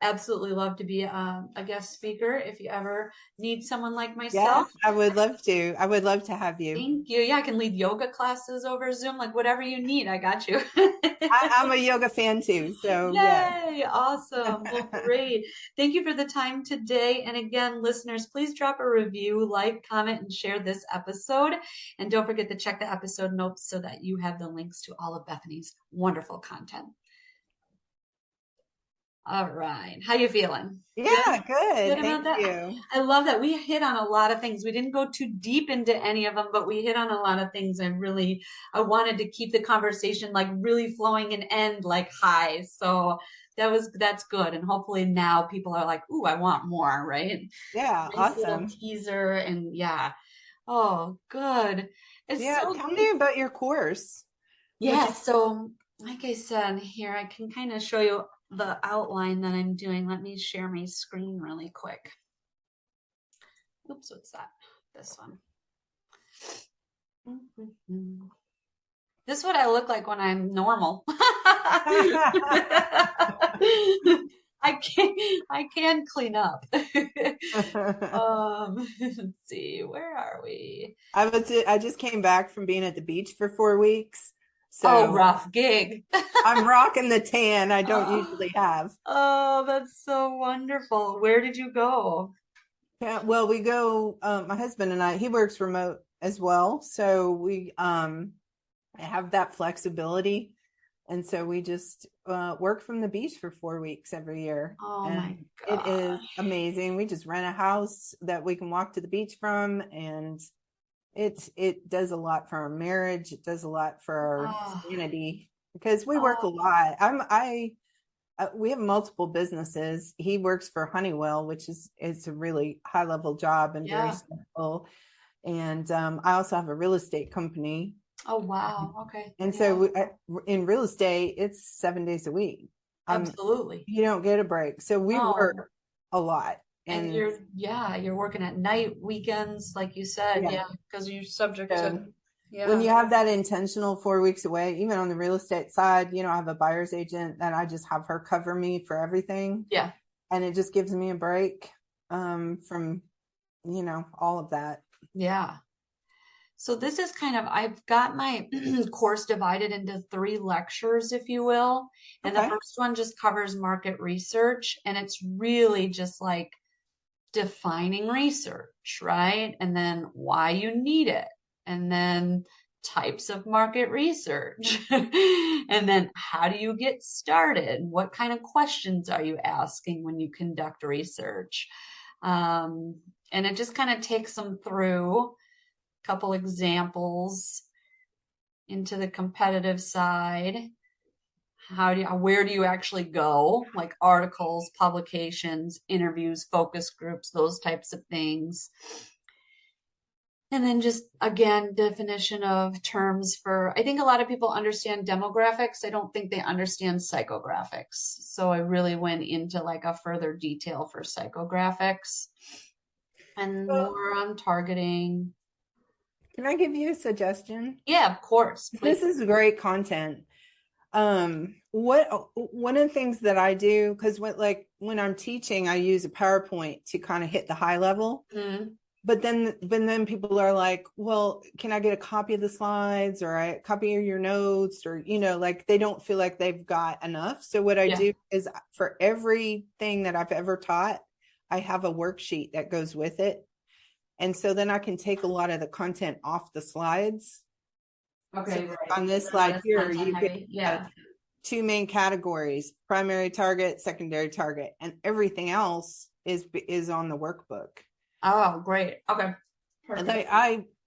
absolutely love to be a guest speaker if you ever need someone like myself. Yes, I would love to. I would love to have you. Thank you. Yeah, I can lead yoga classes over Zoom, like whatever you need. I got you. I'm a yoga fan too. So yes. Yay. Awesome. Well, great. Thank you for the time today. And again, listeners, please drop a review, like, comment, and share this episode. And don't forget to check the episode notes so that you have the links to all of Bethany's wonderful content. All right. How you feeling? Good? Yeah, Good good. about Thank that? you. I love that. We hit on a lot of things. We didn't go too deep into any of them, but we hit on a lot of things. I wanted to keep the conversation like really flowing and end like high. So that's good. And hopefully now people are like, ooh, I want more, right? Yeah, Nice little awesome. teaser. And yeah. Oh, good. It's Yeah, so tell good. me about your course. What Yeah, you so like I said here, I can kind of show you the outline that I'm doing. Let me share my screen really quick. Oops, what's that? This one. This is what I look like when I'm normal. I can clean up. Let's see, where are we? I just came back from being at the beach for 4 weeks. Oh, So rough gig. I'm rocking the tan I don't Oh, usually have. oh, that's so wonderful. Where did you go? Yeah, well, we go, my husband and I, he works remote as well. So we have that flexibility. And so we just work from the beach for 4 weeks every year. Oh my And it is gosh. amazing. We just rent a house that we can walk to the beach from. And it does a lot for our marriage. It does a lot for our Oh, sanity because we work a oh, lot. We have multiple businesses. He works for Honeywell, which is it's a really high level job and very yeah. simple. And I also have a real estate company. Oh, wow. Okay. And so Yeah, in real estate, it's 7 days a week. Um, absolutely. you don't get a break. So we No. work a lot. And And you're working at night, weekends, like you said, yeah, yeah, because you're subject to, so when yeah, you have that intentional 4 weeks away, even on the real estate side, I have a buyer's agent that I just have her cover me for everything. yeah, And it just gives me a break from, all of that. yeah. So this is I've got my course divided into three lectures, if you will. And the Okay. first one just covers market research, and it's really just like defining research, right? And then why you need it. And then types of market research. And then how do you get started? What kind of questions are you asking when you conduct research? Um, and it just kind of takes them through a couple examples into the competitive side. where do you actually go? Like articles, publications, interviews, focus groups, those types of things. And then just again, definition of terms for, I think a lot of people understand demographics. I don't think they understand psychographics. So I really went into like a further detail for psychographics and Well, more on targeting. can I give you a suggestion? Yeah, of course, This please. is great content. What one of the things that I do, because when I'm teaching, I use a PowerPoint to kind of hit the high level. Mm, But then people are like, well, can I get a copy of the slides or a copy of your notes? Or, like they don't feel like they've got enough. So what I yeah. do is for everything that I've ever taught, I have a worksheet that goes with it. And so then I can take a lot of the content off the slides. So Okay, right. on this Not slide as here, content you could heavy. have Yeah. two main categories: primary target, secondary target, and everything else is on the workbook. Oh, great. Okay. And Perfect.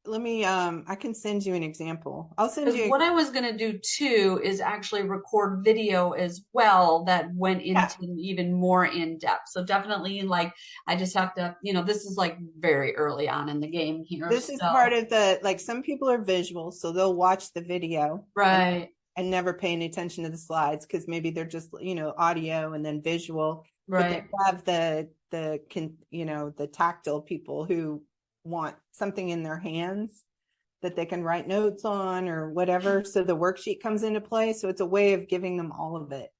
let me I can send you an example. I'll send Because you. what I was going to do too is actually record video as well that went Yeah, into even more in depth. So definitely, like, I just have to, this is like very early on in the game here. this is So, part of the, like, some people are visual, so they'll watch the video right, and never pay any attention to the slides because maybe they're just, audio and then visual. But then right. you have the tactile people who want something in their hands that they can write notes on or whatever. So the worksheet comes into play. So it's a way of giving them all of it.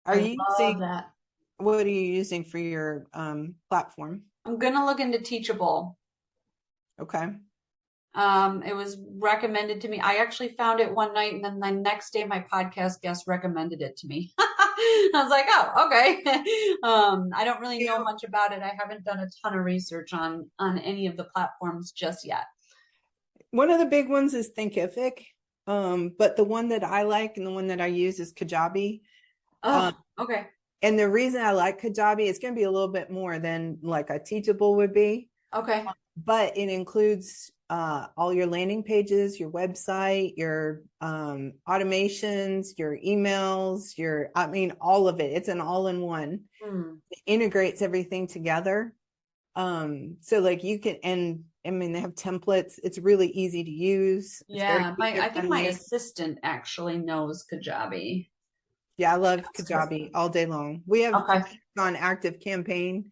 Are I you love using, that. what are you using for your platform? I'm going to look into Teachable. Okay. It was recommended to me. I actually found it one night, and then the next day, my podcast guest recommended it to me. I was like, "Oh, okay." I don't really know much about it. I haven't done a ton of research on any of the platforms just yet. One of the big ones is Thinkific. But the one that I like and the one that I use is Kajabi. Oh, Um, okay, and the reason I like Kajabi, it's going to be a little bit more than like a Teachable would be, okay, but it includes all your landing pages, your website, your automations, your emails, all of it. It's an all-in-one. hmm. It integrates everything together. So like you can, and I mean, they have templates. It's really easy to use. It's very Yeah. I user think my friendly. assistant actually knows Kajabi. Yeah, I love Ask her. Kajabi all day long. We have Okay, on active campaign,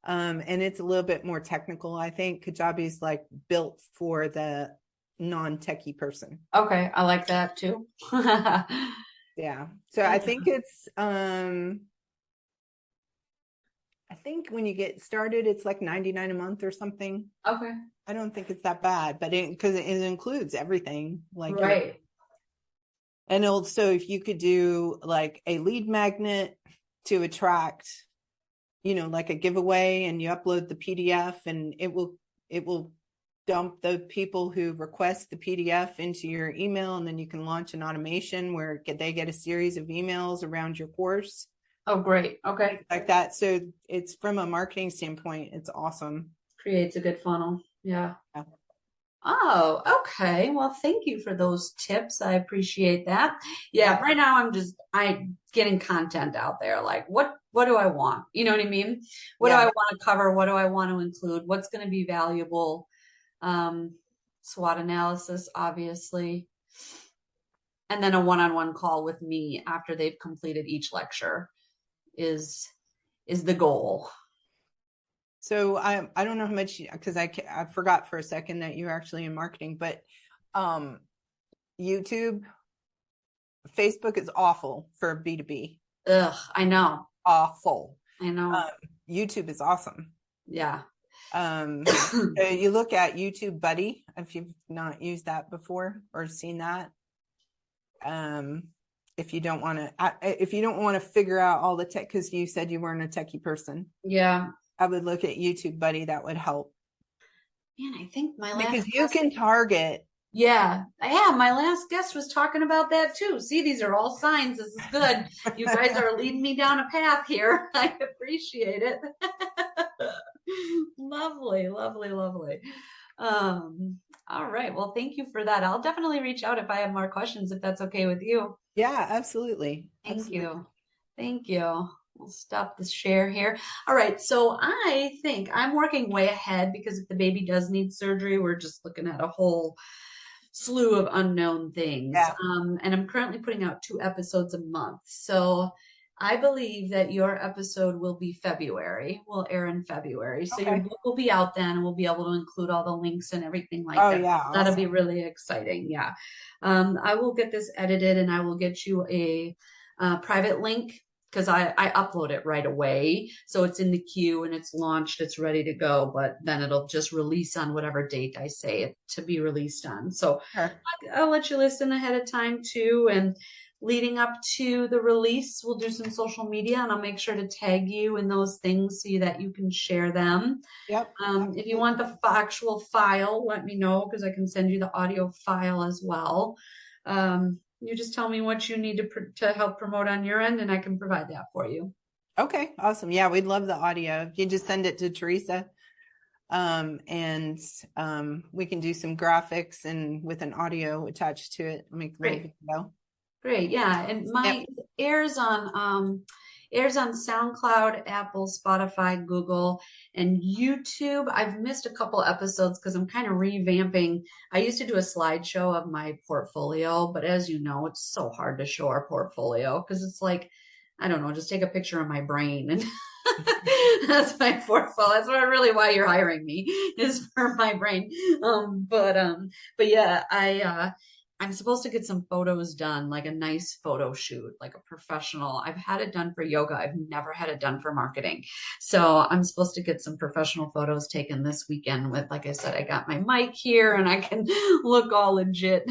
and it's a little bit more technical. I think Kajabi's like built for the non-techie person. okay, I like that too. Yeah. So I Yeah. think I think when you get started, it's like 99 a month or something. Okay, I don't think it's that bad, but because it includes everything, like your, right. and also if you could do like a lead magnet to attract, like a giveaway, and you upload the PDF, and it will dump the people who request the PDF into your email, and then you can launch an automation where they get a series of emails around your course, Oh, great. Okay. things like that. So it's, from a marketing standpoint, it's awesome. Creates a good funnel. Yeah. Yeah. Oh, okay. Well, thank you for those tips. I appreciate that. Yeah, Yeah. right now I getting content out there. Like what do I want? You know what I mean? What do I Yeah. want to cover? What do I want to include? What's going to be valuable? Um, SWOT analysis, obviously. And then a one-on-one call with me after they've completed each lecture is is the goal. So I don't know how much, because I forgot for a second that you're actually in marketing, but um YouTube, Facebook is awful for B2B. Ugh, I know. Awful. I know. Um, YouTube is awesome. Yeah. You look at YouTube Buddy, if you've not used that before or seen that. Um, if you don't want to figure out all the tech, because you said you weren't a techie person, Yeah. I would look at YouTube Buddy. That would help Man, I think my last because you guest, can target. yeah, yeah, my last guest was talking about that too. See, these are all signs. This is good. You guys are leading me down a path here. I appreciate it. Lovely, lovely, lovely. Um, all right. Well, thank you for that. I'll definitely reach out if I have more questions, if that's okay with you. Yeah, absolutely. Thank Absolutely. you. Thank you. We'll stop the share here. All right. So I think I'm working way ahead because if the baby does need surgery, we're just looking at a whole slew of unknown things. Yeah. And I'm currently putting out 2 episodes a month. So I believe that your episode will be February, will air in February. So your Okay. book will be out then, and we'll be able to include all the links and everything like Oh that. yeah, That'll be awesome. really exciting. Yeah. I will get this edited and I will get you a private link because I upload it right away. So it's in the queue and it's launched, it's ready to go, but then it'll just release on whatever date I say it to be released on. So Sure. I'll let you listen ahead of time too. And leading up to the release, we'll do some social media and I'll make sure to tag you in those things so that you can share them. Yep. If you Absolutely. want the actual file, let me know because I can send you the audio file as well. You just tell me what you need to help promote on your end, and I can provide that for you. Okay, awesome. Yeah, we'd love the audio. You just send it to Teresa. And we can do some graphics and with an audio attached to it, make a little Great. video. Great, yeah, and Yep. my airs on airs on SoundCloud, Apple, Spotify, Google, and YouTube. I've missed a couple episodes because I'm kind of revamping. I used to do a slideshow of my portfolio, but as you know, it's so hard to show our portfolio because it's like, I don't know, just take a picture of my brain and that's my portfolio. That's really why you're hiring me is for my brain. But yeah, I'm supposed to get some photos done, like a nice photo shoot, like a professional. I've had it done for yoga. I've never had it done for marketing. So I'm supposed to get some professional photos taken this weekend with, like I said, I got my mic here and I can look all legit.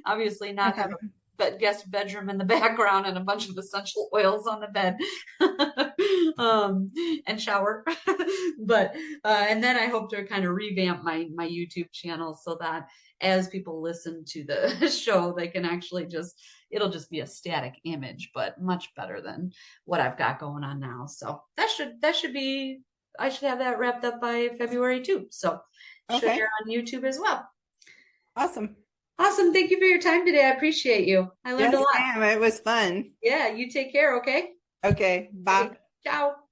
Obviously not have a guest bedroom in the background and a bunch of essential oils on the bed and shower. But and then I hope to kind of revamp my YouTube channel so that as people listen to the show, they can actually just it'll just be a static image, but much better than what I've got going on now. So that should be I should have that wrapped up by February too. So should air Okay, on YouTube as well. awesome. Awesome. Thank you for your time today. I appreciate you. I learned a Yes, lot. ma'am. It was fun. Yeah, you take care, okay? Okay, Okay. bye. Ciao.